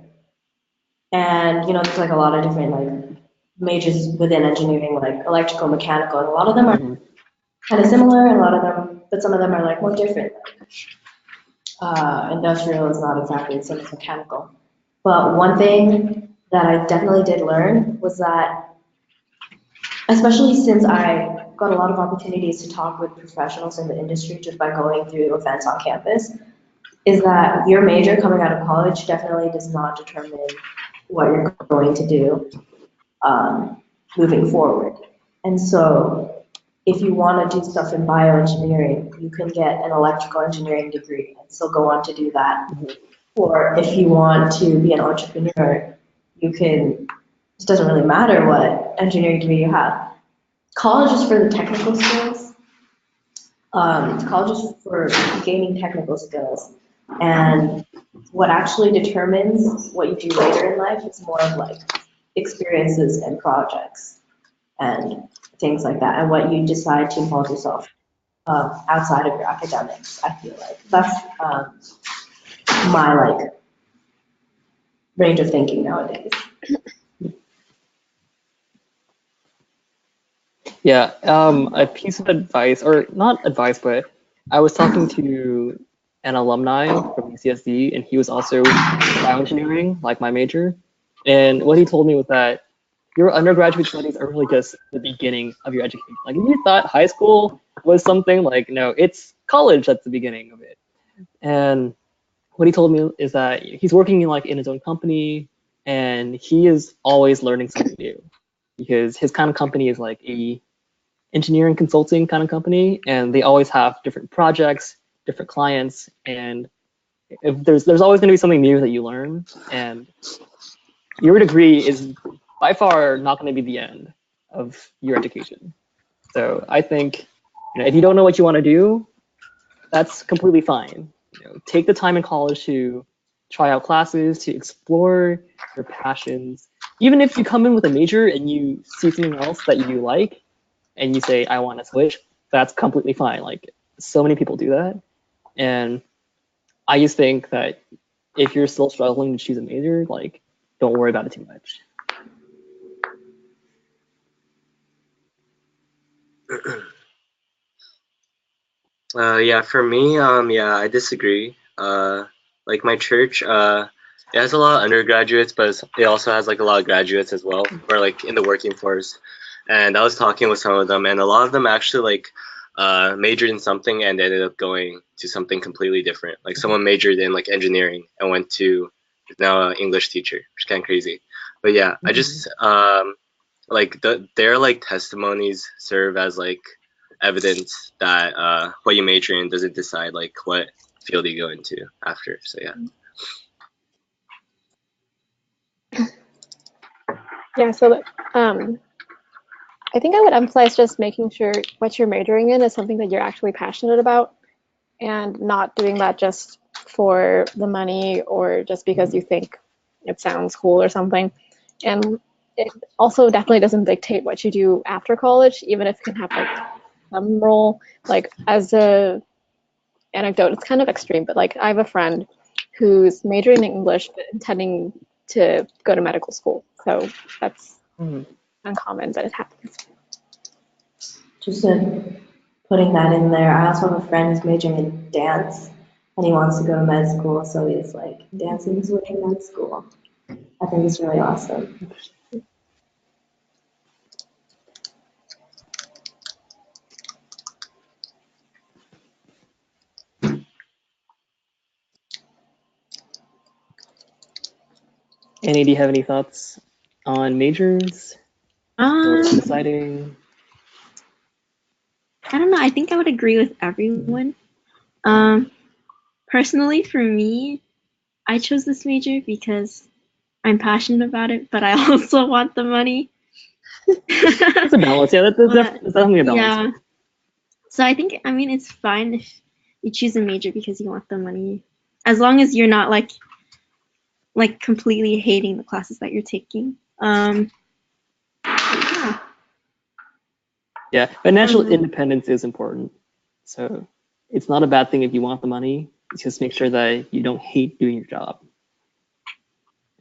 and there's like a lot of different like majors within engineering, like electrical, mechanical, and a lot of them are kind of similar, and a lot of them, but some of them are like more different. Industrial is not exactly the same as mechanical. But one thing that I definitely did learn was that, especially since I got a lot of opportunities to talk with professionals in the industry just by going through events on campus, is that your major coming out of college definitely does not determine what you're going to do moving forward. And so if you want to do stuff in bioengineering, you can get an electrical engineering degree and still go on to do that. Or if you want to be an entrepreneur, you can, it doesn't really matter what engineering degree you have. College is for the technical skills. College is for gaining technical skills. And what actually determines what you do later in life is more of like experiences and projects and things like that, and what you decide to involve yourself outside of your academics. I feel like that's my like range of thinking nowadays. Yeah, a piece of advice, or not advice, but I was talking to an alumni from UCSD, and he was also bioengineering, like my major. And what he told me was that your undergraduate studies are really just the beginning of your education. Like, if you thought high school was something, like, no, it's college that's the beginning of it. And what he told me is that he's working in his own company, and he is always learning something new, because his kind of company is like a engineering consulting kind of company, and they always have different projects, different clients, and if there's always going to be something new that you learn, and your degree is by far not going to be the end of your education. So I think, if you don't know what you want to do, that's completely fine. Take the time in college to try out classes, to explore your passions. Even if you come in with a major and you see something else that you like, and you say, I want to switch, that's completely fine. Like, so many people do that. And I just think that if you're still struggling to choose a major, like, don't worry about it too much. Yeah, for me, yeah, I disagree. Like my church, it has a lot of undergraduates, but it also has like a lot of graduates as well, or like in the working force. And I was talking with some of them, and a lot of them actually like majored in something and ended up going to something completely different. Like someone majored in like engineering and went to is now an English teacher, which is kind of crazy. But yeah, I just like their like testimonies serve as like evidence that what you major in doesn't decide like what field you go into after. So yeah. Yeah, so I think I would emphasize just making sure what you're majoring in is something that you're actually passionate about, and not doing that just for the money or just because you think it sounds cool or something. And it also definitely doesn't dictate what you do after college, even if it can have like some role. Like, as a anecdote, it's kind of extreme, but like I have a friend who's majoring in English but intending to go to medical school. So that's uncommon, but it happens. Just putting that in there. I also have a friend who's majoring in dance, and he wants to go to med school, so he's like dancing his way to med school. I think it's really awesome. Annie, do you have any thoughts on majors or Um, deciding? I don't know. I think I would agree with everyone. Um, Personally, for me, I chose this major because I'm passionate about it, but I also want the money. It's a balance. Yeah, that's definitely a balance. Yeah. So I think, I mean, it's fine if you choose a major because you want the money, as long as you're not like completely hating the classes that you're taking. Yeah. Yeah, financial independence is important. So it's not a bad thing if you want the money. Just make sure that you don't hate doing your job.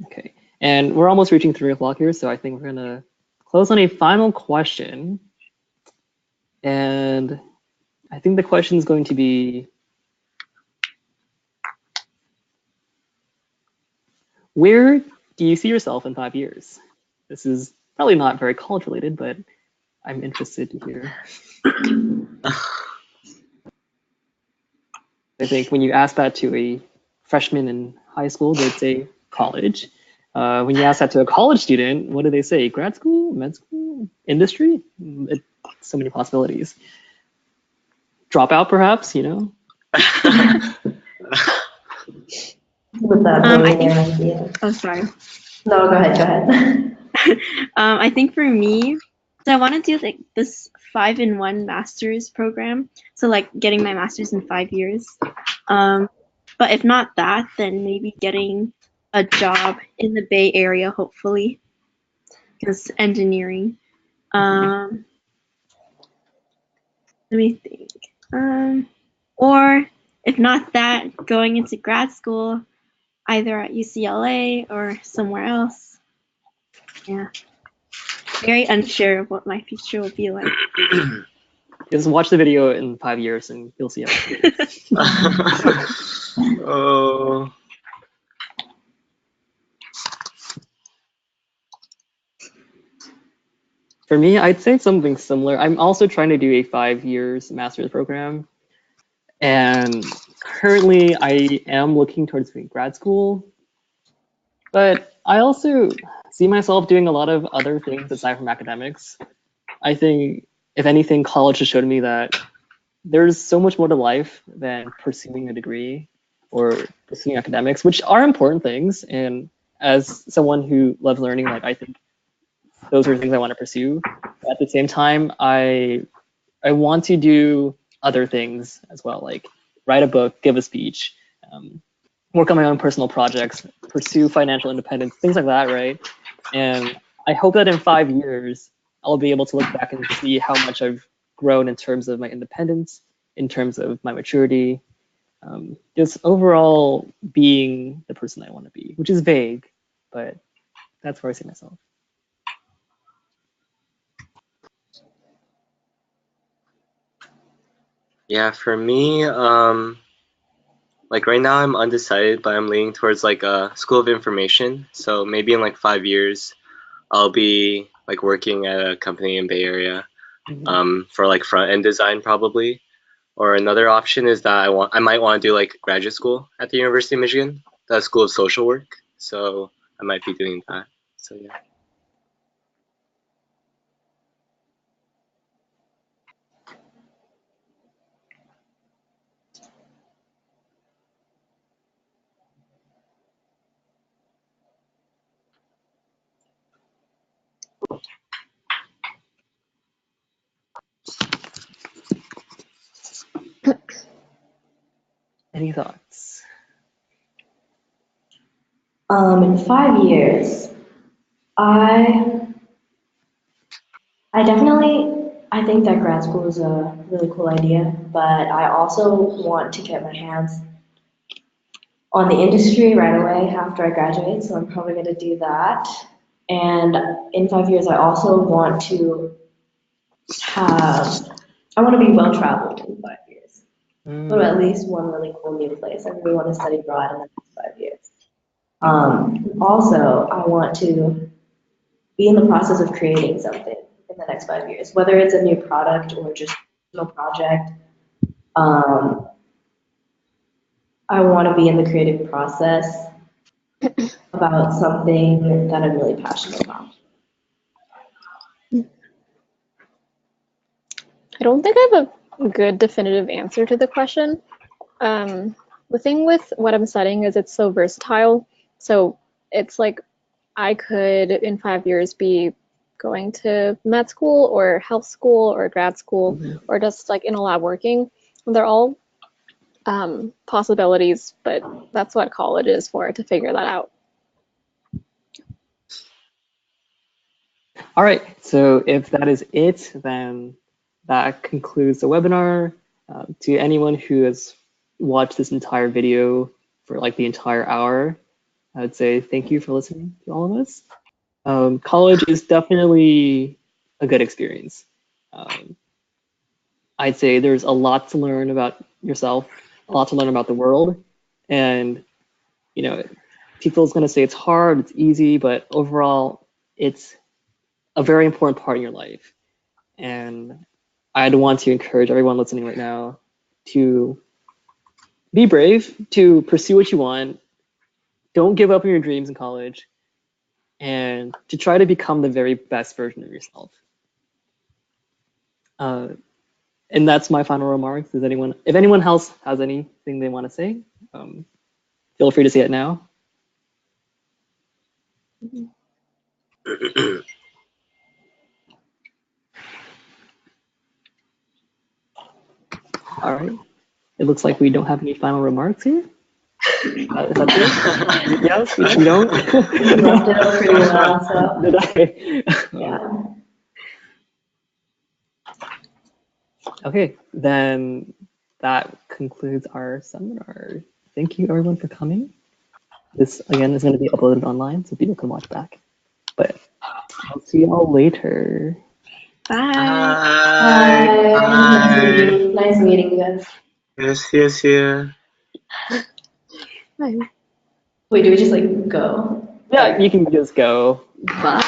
Okay, and we're almost reaching 3 o'clock here, so I think we're gonna close on a final question. And I think the question is going to be, where do you see yourself in 5 years? This is probably not very college related, but I'm interested to hear. I think when you ask that to a freshman in high school, they'd say college. When you ask that to a college student, what do they say? Grad school, med school, industry? So many possibilities. Dropout, perhaps, you know? With that I think. idea. Oh, sorry. No, go ahead. I think for me, so I want to do like this 5-in-1 master's program. So like getting my master's in 5 years. But if not that, then maybe getting a job in the Bay Area, hopefully, because engineering. Let me think. Or if not that, going into grad school, either at UCLA or somewhere else. Yeah. Very unsure of what my future will be like. Just watch the video in 5 years and you'll see how it is. Oh. For me, I'd say something similar. I'm also trying to do a 5 years master's program. And currently I am looking towards doing grad school. But I also see myself doing a lot of other things aside from academics. I think, if anything, college has showed me that there's so much more to life than pursuing a degree or pursuing academics, which are important things. And as someone who loves learning, like I think those are things I want to pursue. But at the same time, I want to do other things as well, like write a book, give a speech, work on my own personal projects, pursue financial independence, things like that, right? And I hope that in 5 years, I'll be able to look back and see how much I've grown in terms of my independence, in terms of my maturity, just overall being the person I want to be, which is vague, but that's where I see myself. Yeah, for me, like right now I'm undecided, but I'm leaning towards like a school of information. So maybe in like 5 years, I'll be like working at a company in Bay Area, for like front end design probably. Or another option is that I might want to do like graduate school at the University of Michigan, the School of Social Work. So I might be doing that. So yeah. Any thoughts? In 5 years, I I think that grad school is a really cool idea, but I also want to get my hands on the industry right away after I graduate, so I'm probably going to do that. And in 5 years, I also want to I want to be well traveled in 5 years. Go to at least one really cool new place. I really want to study abroad in the next 5 years. Also, I want to be in the process of creating something in the next 5 years, whether it's a new product or just a project. Um, I want to be in the creative process about something that I'm really passionate about. I don't think I have a good definitive answer to the question. The thing with what I'm studying is it's so versatile. So it's like I could in 5 years be going to med school or health school or grad school or just like in a lab working. They're all possibilities, but that's what college is for, to figure that out. All right, so if that is it, then that concludes the webinar. To anyone who has watched this entire video for like the entire hour, I would say thank you for listening to all of us. College is definitely a good experience. I'd say there's a lot to learn about yourself, a lot to learn about the world, and you know, people's gonna say it's hard, it's easy, but overall, it's a very important part in your life. And I'd want to encourage everyone listening right now to be brave, to pursue what you want, don't give up on your dreams in college, and to try to become the very best version of yourself. And that's my final remarks. If anyone else has anything they want to say, feel free to say it now. All right. It looks like we don't have any final remarks here. Is that it? Yes, you don't? You left it up pretty well, so Did I? yeah. Okay, then that concludes our seminar. Thank you everyone for coming. This again is going to be uploaded online so people can watch back. But I'll see y'all later. Bye. Bye. Bye. Nice meeting you guys. Yes. Bye. Wait, do we just like go? Yeah, you can just go. Bye.